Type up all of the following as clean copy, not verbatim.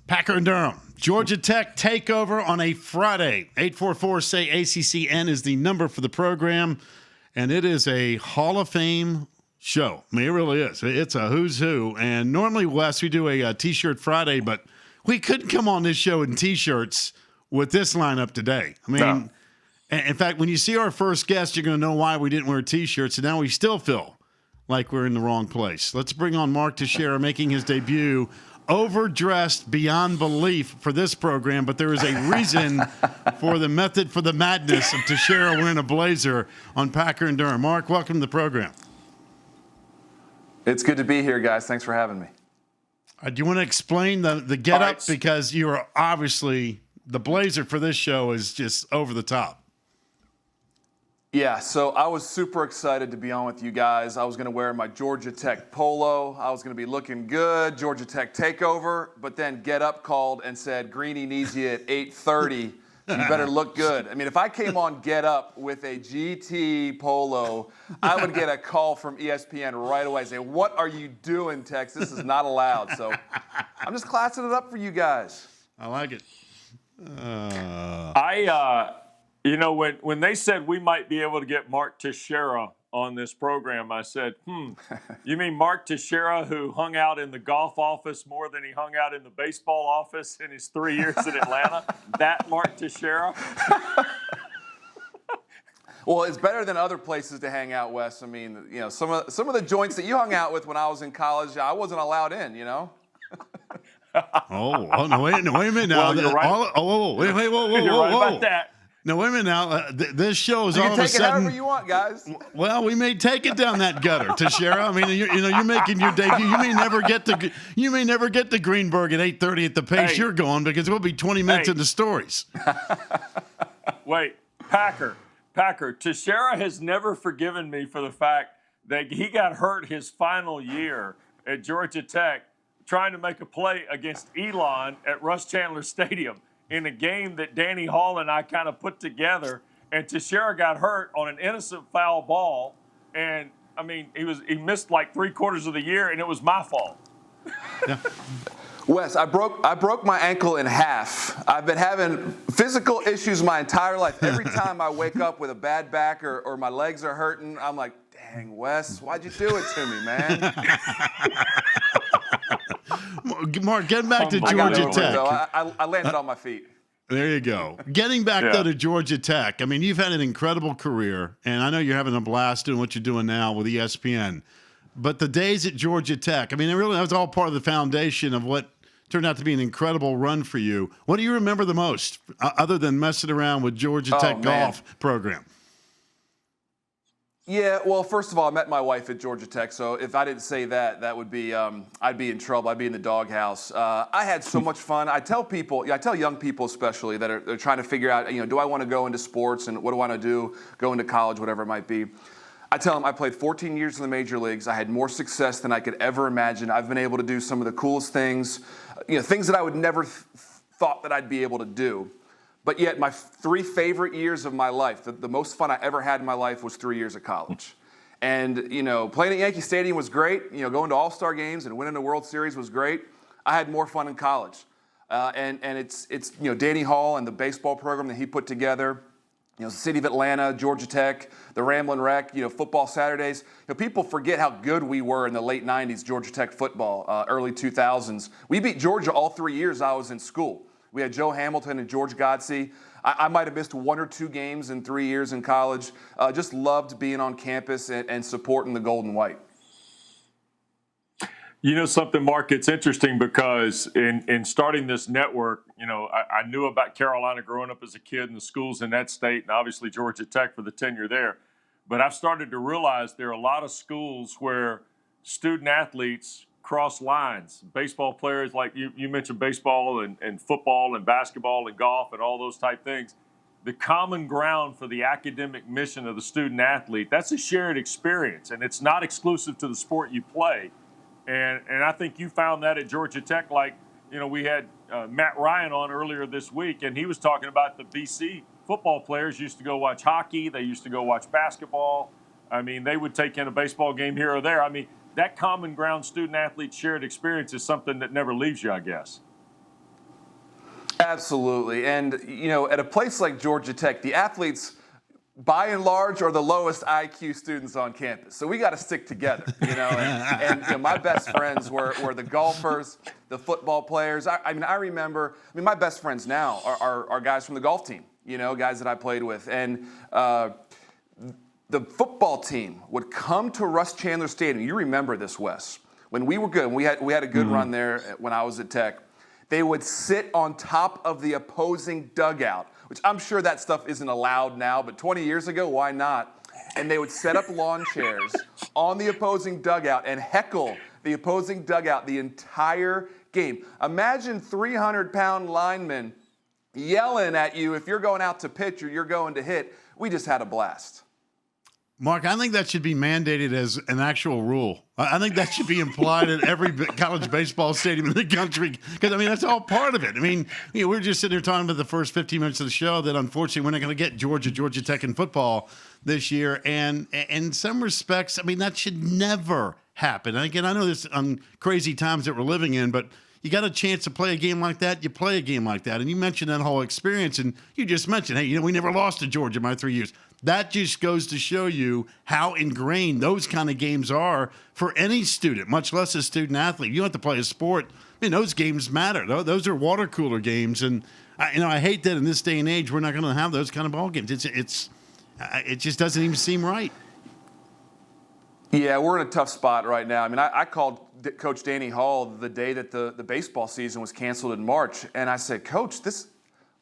Packer and Durham. Georgia Tech Takeover on a Friday. 844-SAY-ACCN is the number for the program, and it is a Hall of Fame show. I mean, it really is. It's a who's who. And normally, Wes, we do a T-shirt Friday, but we couldn't come on this show in T-shirts with this lineup today. I mean, in fact, when you see our first guest, you're going to know why we didn't wear T-shirts, and now we still feel like we're in the wrong place. Let's bring on Mark Teixeira, making his debut, overdressed beyond belief for this program, but there is a reason for the method for the madness of Teixeira wearing a blazer on Packer and Durham. Mark, welcome to the program. It's good to be here, guys. Thanks for having me. Do you want to explain the get-up? Because you are obviously – the blazer for this show is just over the top. Yeah, so I was super excited to be on with you guys. I was going to wear my Georgia Tech polo. I was going to be looking good, Georgia Tech Takeover, but then Get Up called and said, Greeny needs you at 8:30. You better look good. I mean, if I came on Get Up with a GT polo, I would get a call from ESPN right away saying, what are you doing, Tex? This is not allowed. So I'm just classing it up for you guys. I like it. You know, when they said we might be able to get Mark Teixeira on this program, I said, you mean Mark Teixeira, who hung out in the golf office more than he hung out in the baseball office in his 3 years in Atlanta? That Mark Teixeira? Well, it's better than other places to hang out, Wes. I mean, you know, some of the joints that you hung out with when I was in college, I wasn't allowed in, you know? No, wait a minute now. Well, you're right. Wait, whoa. You're right about that. Now, wait a minute now. This show is You all can of a take it sudden. however you want, guys. Well, we may take it down that gutter, Teixeira. I mean, you're making your debut. You may never get to Greenberg at 8:30 at the pace you're going, because we'll be 20 minutes into stories. Wait, Packer. Teixeira has never forgiven me for the fact that he got hurt his final year at Georgia Tech trying to make a play against Elon at Russ Chandler Stadium in a game that Danny Hall and I kind of put together, and Teixeira got hurt on an innocent foul ball, and I mean he missed like 3/4 of the year, and it was my fault. Yeah. Wes, I broke my ankle in half. I've been having physical issues my entire life. Every time I wake up with a bad back or my legs are hurting, I'm like, dang, Wes, why'd you do it to me, man? Mark, getting back to Georgia Tech. I landed on my feet. There you go. Getting back, though, to Georgia Tech. I mean, you've had an incredible career, and I know you're having a blast doing what you're doing now with ESPN. But the days at Georgia Tech, I mean, that was all part of the foundation of what turned out to be an incredible run for you. What do you remember the most, other than messing around with Georgia Tech golf program? Yeah, well, first of all, I met my wife at Georgia Tech, so if I didn't say that, that would be, I'd be in trouble. I'd be in the doghouse. I had so much fun. I tell young people especially that are trying to figure out, do I want to go into sports and what do I want to do, go into college, whatever it might be. I tell them I played 14 years in the major leagues. I had more success than I could ever imagine. I've been able to do some of the coolest things, things that I would never thought that I'd be able to do. But yet my 3 favorite years of my life, the most fun I ever had in my life was 3 years of college. And, playing at Yankee Stadium was great. Going to All-Star games and winning the World Series was great. I had more fun in college. And it's Danny Hall and the baseball program that he put together, the city of Atlanta, Georgia Tech, the Ramblin' Wreck, football Saturdays. People forget how good we were in the late 90s, Georgia Tech football, early 2000s. We beat Georgia all 3 years I was in school. We had Joe Hamilton and George Godsey. I might have missed 1 or 2 games in 3 years in college. Just loved being on campus and supporting the gold and white. You know something, Mark? It's interesting because in starting this network, I knew about Carolina growing up as a kid and the schools in that state, and obviously Georgia Tech for the tenure there. But I've started to realize there are a lot of schools where student athletes cross lines. Baseball players, like you mentioned baseball and football and basketball and golf and all those type things. The common ground for the academic mission of the student athlete, that's a shared experience, and it's not exclusive to the sport you play. And I think you found that at Georgia Tech. Like, we had Matt Ryan on earlier this week, and he was talking about the BC football players used to go watch hockey. They used to go watch basketball. I mean, they would take in a baseball game here or there. I mean, that common ground student-athlete shared experience is something that never leaves you, I guess. Absolutely. And, at a place like Georgia Tech, the athletes, by and large, are the lowest IQ students on campus. So we got to stick together, And my best friends were the golfers, the football players. I remember, my best friends now are guys from the golf team, guys that I played with. And the football team would come to Russ Chandler Stadium. You remember this, Wes. When we were good, we had a good run there when I was at Tech. They would sit on top of the opposing dugout, which I'm sure that stuff isn't allowed now, but 20 years ago, why not? And they would set up lawn chairs on the opposing dugout and heckle the opposing dugout the entire game. Imagine 300-pound linemen yelling at you if you're going out to pitch or you're going to hit. We just had a blast. Mark, I think that should be mandated as an actual rule. I think that should be implied at every college baseball stadium in the country because, that's all part of it. We're just sitting here talking about the first 15 minutes of the show that unfortunately we're not going to get Georgia Tech in football this year. And in some respects, that should never happen. And again, I know there's crazy times that we're living in, but you got a chance to play a game like that, you play a game like that. And you mentioned that whole experience, and you just mentioned, hey, we never lost to Georgia my 3 years. That just goes to show you how ingrained those kind of games are for any student, much less a student athlete. You don't have to play a sport. Those games matter. Those are water cooler games. And, I hate that in this day and age we're not going to have those kind of ball games. It just doesn't even seem right. Yeah, we're in a tough spot right now. I called Coach Danny Hall the day that the baseball season was canceled in March, and I said, Coach,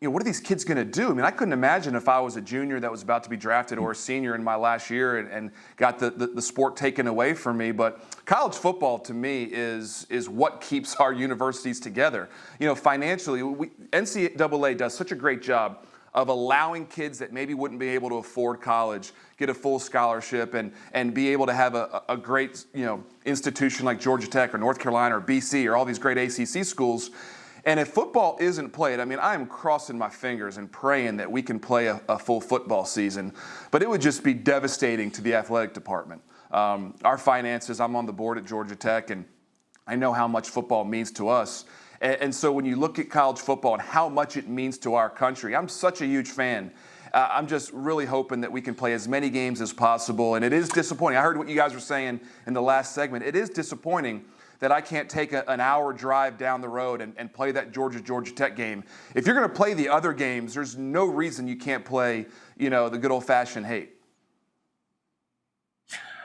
what are these kids going to do? I couldn't imagine if I was a junior that was about to be drafted or a senior in my last year and got the sport taken away from me. But college football, to me, is what keeps our universities together. Financially, NCAA does such a great job of allowing kids that maybe wouldn't be able to afford college get a full scholarship and be able to have a great institution like Georgia Tech or North Carolina or BC or all these great ACC schools. And if football isn't played, I'm crossing my fingers and praying that we can play a full football season. But it would just be devastating to the athletic department. Our finances, I'm on the board at Georgia Tech, and I know how much football means to us. And so when you look at college football and how much it means to our country, I'm such a huge fan. I'm just really hoping that we can play as many games as possible. And it is disappointing. I heard what you guys were saying in the last segment. It is disappointing that I can't take an hour drive down the road and play that Georgia Tech game. If you're going to play the other games, there's no reason you can't play, the good old-fashioned hate.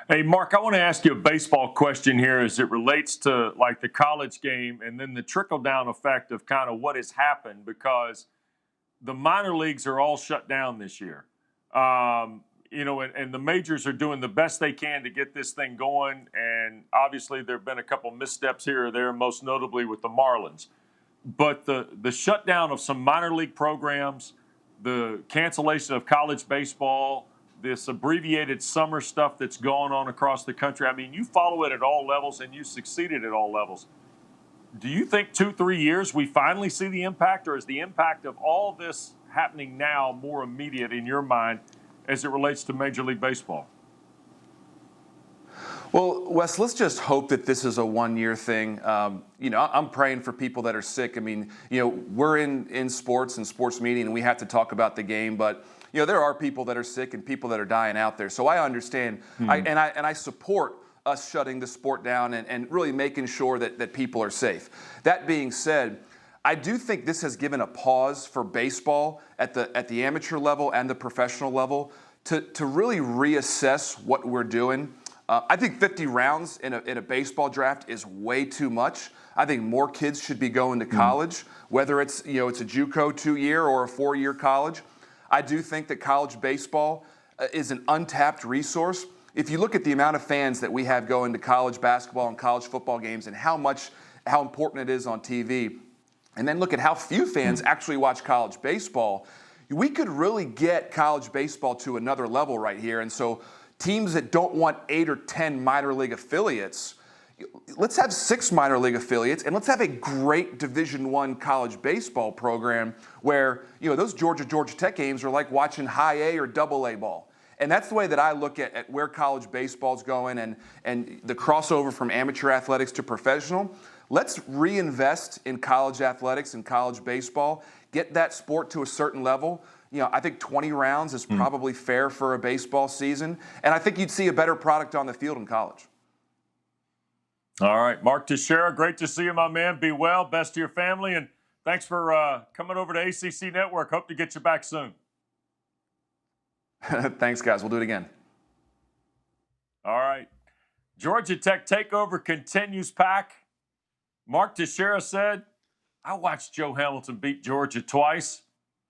Hey, Mark, I want to ask you a baseball question here as it relates to like the college game and then the trickle-down effect of kind of what has happened because the minor leagues are all shut down this year. And the majors are doing the best they can to get this thing going. And obviously there have been a couple missteps here or there, most notably with the Marlins. But the shutdown of some minor league programs, the cancellation of college baseball, this abbreviated summer stuff that's going on across the country. You follow it at all levels and you succeeded at all levels. Do you think 2-3 years we finally see the impact, or is the impact of all this happening now more immediate in your mind as it relates to Major League Baseball? Well, Wes, let's just hope that this is a one-year thing. I'm praying for people that are sick. We're in sports and sports media, and we have to talk about the game, but there are people that are sick and people that are dying out there. So I understand, I support us shutting the sport down and really making sure that people are safe. That being said, I do think this has given a pause for baseball at the amateur level and the professional level to really reassess what we're doing. I think 50 rounds in a baseball draft is way too much. I think more kids should be going to college, whether it's a JUCO 2-year or a 4-year college. I do think that college baseball is an untapped resource. If you look at the amount of fans that we have going to college basketball and college football games and how important it is on TV, and then look at how few fans actually watch college baseball, we could really get college baseball to another level right here. And so teams that don't want 8 or 10 minor league affiliates, let's have 6 minor league affiliates, and let's have a great Division I college baseball program where those Georgia Tech games are like watching high A or double A ball. And that's the way that I look at where college baseball is going and the crossover from amateur athletics to professional. Let's reinvest in college athletics and college baseball, get that sport to a certain level. I think 20 rounds is probably fair for a baseball season, and I think you'd see a better product on the field in college. All right, Mark Teixeira, great to see you, my man. Be well, best to your family, and thanks for coming over to ACC Network. Hope to get you back soon. Thanks, guys. We'll do it again. All right. Georgia Tech takeover continues, Pack. Mark Teixeira said, I watched Joe Hamilton beat Georgia twice.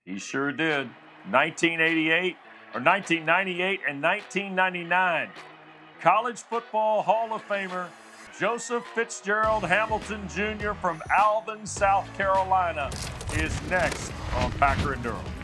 He sure did. 1998 and 1999. College Football Hall of Famer Joseph Fitzgerald Hamilton Jr. from Alvin, South Carolina is next on Packer and Durham.